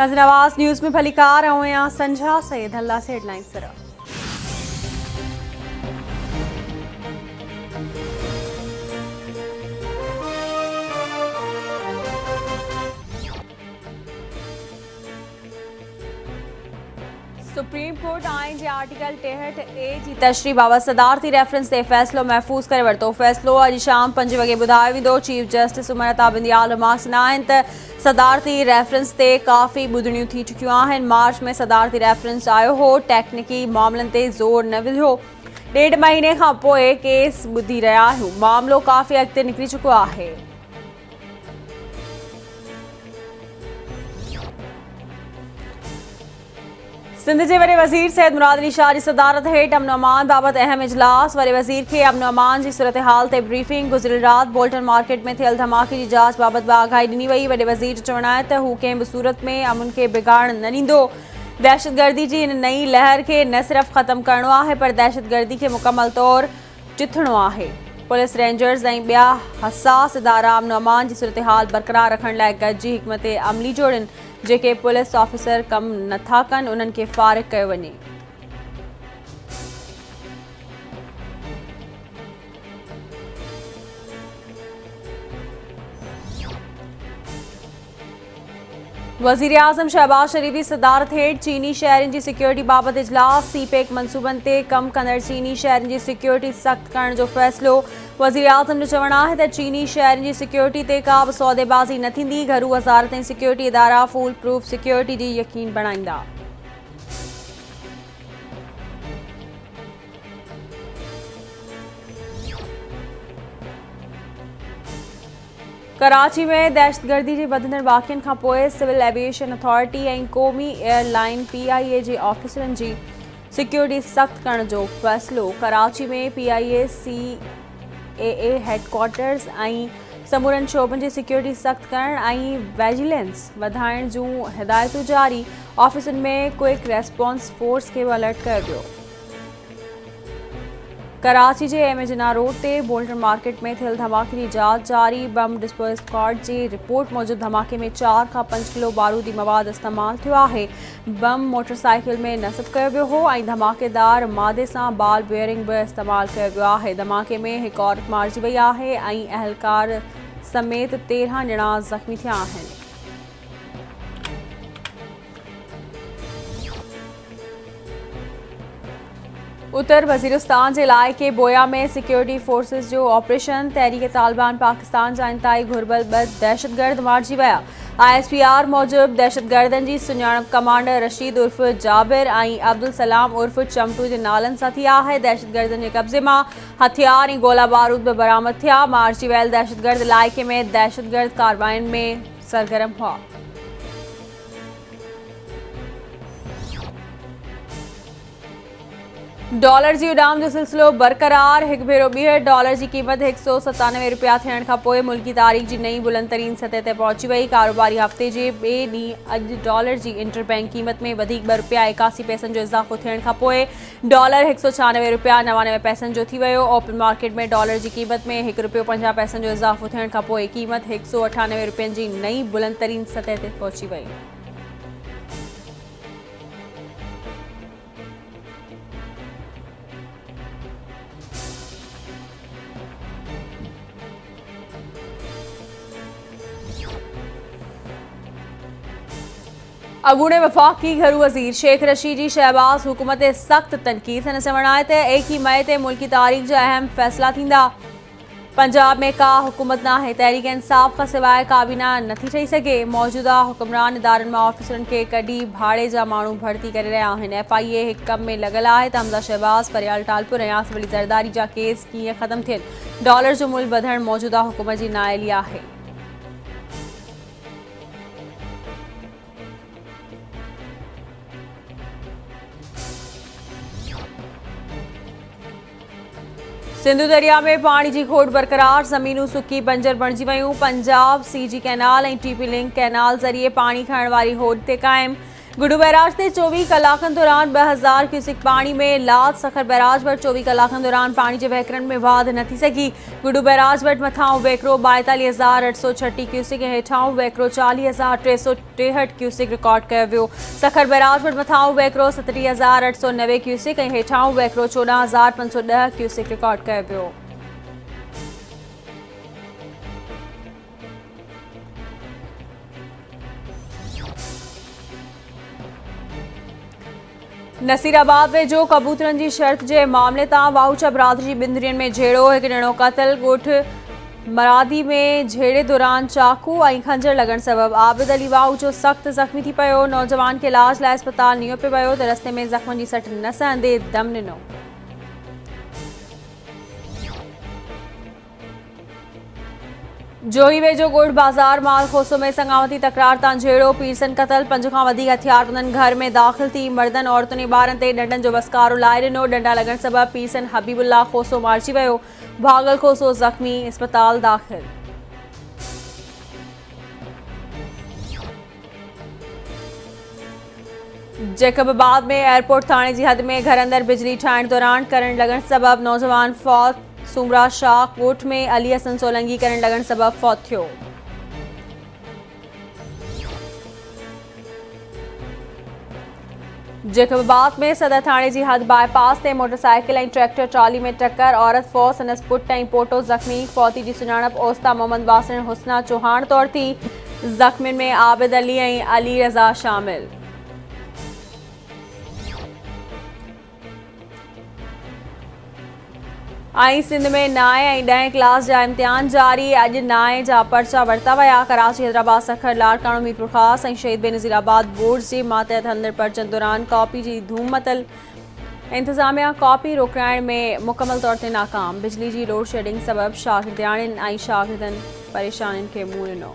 नाज़रीन आवाज़ न्यूज़ में भलीकार आऊँ यहाँ संझा सैयद हल्ला से हेडलाइंस तरह। सुप्रीम कोर्ट आइन जे आर्टिकल 63A जी तशरीह बाबति सदारती रेफरेंस ते फ़ैसिलो महफ़ूज़ करे वरितो। फ़ैसिलो अॼु शाम 5 वॻे ॿुधायो वेंदो। Chief justice Umar Ata बिंदियाल remarks ॾिना आहिनि त सदारती रेफरेंस ते काफ़ी ॿुधणियूं थी चुकियूं आहिनि। मार्च में सदारती रेफरेंस आयो हो, टेक्निकी मामलनि ते ज़ोर न विधो। 1.5 महीने खां पोइ केस ॿुधी रहिया आहियूं। मामलो काफ़ी अॻिते निकिरी चुको आहे। सिंध के वॾे वज़ीर सैयद मुराद अली शाह की सदारत हेठि अमन अमान बाबति अहम इजलास। वॾे वज़ीर के अमन अमान की सूरत हाल ते ब्रीफिंग। गुज़िरियल रात बोल्टन मार्केट में थियल धमाके की जांच बाबति भी आगाही ॾिनी वई। वॾे वज़ीर जो चवणु आहे त हू कंहिं बि सूरत में अमन के बिगाड़ न ॾींदो। दहशतगर्दी की इन नई लहर के न सिर्फ़ ख़त्म करणो आहे पर दहशतगर्दी के मुकम्मल तौर चिथणो आहे। पुलिस रेंजर्स ऐं ॿिया हसास इदारा अमन अमान की सूरत हाल बरक़रार रखण लाइ गॾिजी हिकमत अमली जोड़नि। जेके पुलिस ऑफिसर कम नथा कनि उन्हनि खे फारिग कयो वञे। वज़ीर आज़म शहबाज शरीफ की सदारत हेठि चीनी शहरनि की सिक्योरिटी बाबति इजलास। सीपेक मनसूबनि ते कमु कंदड़ चीनी शहरनि की सिक्योरिटी सख़्त करण जो फ़ैसिलो। वज़ीर आज़म जो चवणु आहे त चीनी शहरनि की सिक्योरिटी ते का बि सौदेबाज़ी न थींदी। घरू वज़ारत ऐं सिक्योरिटी इदारा फूल प्रूफ सिक्योरिटी जी यकीन बणाईंदा। कराची में दहशतगर्दी के वधंदड़ वाक़िअनि खां पोइ सिविल एविएशन अथॉरिटी ऐं क़ौमी एयरलाइन PIA जे ऑफिसरनि जी सिक्योरिटी सख़्त करण जो फ़ैसिलो। कराची में PIA CAA हेडक्वार्टर्स ऐं समूरनि शोबनि जी सिक्योरिटी सख़्त करण ऐं विजिलेंस वधाइण जूं हिदायतूं जारी। ऑफिसनि में क्विक रेस्पॉन्स फोर्स खे बि अलर्ट कयो वियो। कराची के एमेजिना रोड ते बोल्टन मार्केट में थियल धमाके की जांच जारी। बम डिस्पोजल स्क्वाड की रिपोर्ट मूजिब धमाके में 4 खां 5 किलो बारूदी मवाद इस्तेमाल थियो आहे। बम मोटरसाइकिल में नस्ब कयो वियो हो ऐं धमाकेदार मादे सां बाल बेयरिंग भी इस्तेमाल कयो वियो आहे। धमाके में हिकु औरत मारिजी वई आहे ऐं अहलकार समेत 13 ॼणा ज़ख़्मी थिया आहिनि। उत्तर वज़ीरिस्तान के इलाइक़े बोया में सिक्योरिटी फोर्सेस जो ऑपरेशन। तहरीक तालिबान पाकिस्तान जा इंतहाई घुर्बल 2 दहशतगर्द मारिजी विया। ISPR मूजिब दहशतगर्दनि जी सुञाणप कमांडर रशीद उर्फ जाबिर ऐं अब्दुल सलाम उर्फ चमटू जे नालनि सां थी आहे। दहशतगर्दनि जे कब्ज़े मां हथियार ऐं गोला बारूद भी बरामद थिया। मारिजी वियल दहशतगर्द इलाइक़े में दहशतगर्द कार्रवाइयुनि में सरगर्म हुआ। डॉलर की उॾाम जो सिलसिलो बरक़रार। एक भेरो ॿीहर डॉलर की क़ीमत 197 रुपया थियण खां पोइ मुल्की तारीख़ की नई बुलंद तरीन सतह ते पहुची वई। कारोबारी हफ़्ते के ॿिए ॾींहुं अॼु डॉलर की इंटरबैंक क़ीमत में वधीक 2 रुपया 81 पैसनि जो इज़ाफ़ो थियण खां पोइ डॉलर 196 रुपया 99 पैसनि जो थी वियो। ओपन मार्केट में डॉलर की क़ीमत में 1 रुपयो 50 पैसनि जो इज़ाफ़ो थियण खां पोइ क़ीमत 198 रुपयनि की नई बुलंद तरीन सतह ते पहुची वई। अगूणे वफाकी घरू वज़ीर शेख रशीदी शहबाज हुकूमत सख्त तनकीद। हिन चवणु आहे त 1 मई ते मुल्की तारीख़ जा अहम फ़ैसिला थींदा। पंजाब में का हुकूमत ना है। तहरीक इंसाफ का सिवाय काबीना नथी ठही सघे। मौजूदा हुक्मरान इदारनि मां ऑफिसरनि खे कढी भाड़े जा माण्हू भर्ती करे रहिया आहिनि। FIA हिकु कम में लॻल आहे त हमज़ा शहबाज, फरियाल टालपुर ऐं आसिफ अली ज़रदारी जा केस कीअं ख़त्म थियनि। डॉलर जो मुल्क वधणु मौजूदा हुकूमत जी नाअहली आहे। सिंधु दरिया में पानी की खोट बरक़रार। ज़मीनूं सुकी बंजर बणिजी वयूं। पंजाब CG कैनाल ऐं TP लिंक कैनाल ज़रिए पानी खणण वारी होद ते क़ाइम। गुडू बैराज से 24 कलाकनि दौरान 2000 क्यूसिक पानी में लाद सखर बैराज वटि 24 कलाकनि दौरान पानी के वहिकरनि में वाध न थी सघी। गुडू बैराज वटि मथां वहिकिरो 42,836 क्यूसिक ऐं हेठां वहिकिरो 40,363 क्यूसिक रिकॉर्ड कयो वियो। सखर बैराज वटि मथां वहिकिरो 37,890 क्यूसिक ऐं हेठां वहिकिरो 14,510 क्यूसिक रिकॉर्ड कयो वियो। नसीराबाद वेझो कबूतरनि जी शर्त जे मामले तां वाउचा बिरादरी जी बिंदरियुनि में झेड़ो। हिकु ॼणो क़तल। ॻोठ मरादी में झेड़े दौरान चाकू ऐं खंजर लॻण सबबि आबिद अली वाउचो सख़्तु ज़ख़्मी थी पियो। नौजवान खे इलाज लाइ अस्पताल नियो पियो वियो त रस्ते में ज़ख़्मनि जी सट न सहंदे दम ॾिनो। जोही वेझो ॻोठ बाज़ार माल खोसो में संगावती तकरार तां झेड़ो। पीरसन क़तल। 5 खां वधीक हथियारबंदनि घर में दाख़िल थी मर्दनि औरतुनि ऐं ॿारनि ते डंडनि जो वसकारो लाहे ॾिनो। डंडा लॻण सबबि पीरसन हबीबुल्ला खोसो मारिजी वियो। भागल खोसो ज़ख़्मी अस्पताल दाख़िल। जैकबाबाद में एयरपोर्ट थाणे जी हद में घर अंदर बिजली ठाहिण दौरान करंट लॻण सबबि नौजवान फौत। सुमराज शाह ॻोठ में अली हसन सोलंगी करंट लॻण सबबि फौत थियो। जैकबाबाद में सदर थाणे जी हद बाईपास ते मोटरसाइकिल ऐं ट्रैक्टर ट्राली में टक्कर। औरत फौत संदसि पुट ऐं पोटो ज़ख़्मी। फौती जी सुञाणप ओस्ता मोहम्मद बासिर हुस्ना चौहान तौर थी। ज़ख़्मियुनि में आबिद अली ऐं अली रज़ा शामिल। सिंध में नाए ऐं 10 क्लास जा इम्तिहान जारी। अॼु नाए जा पर्चा वरिता विया। कराची, हैदराबाद, सखर, लाड़काणो, मीरपुर ख़ास ऐं शहीद बेनज़ीराबाद बोर्ड जे मातहत हलंदड़ पर्चनि दौरान कॉपी जी धूम मतल। इंतिज़ामिया कॉपी रोकाइण में मुकमल तौर ते नाकाम। बिजली जी लोड शेडिंग सबबि शागिर्दियाणियुनि ऐं शागिर्दनि परेशानियुनि खे मुंहुं ॾिनो।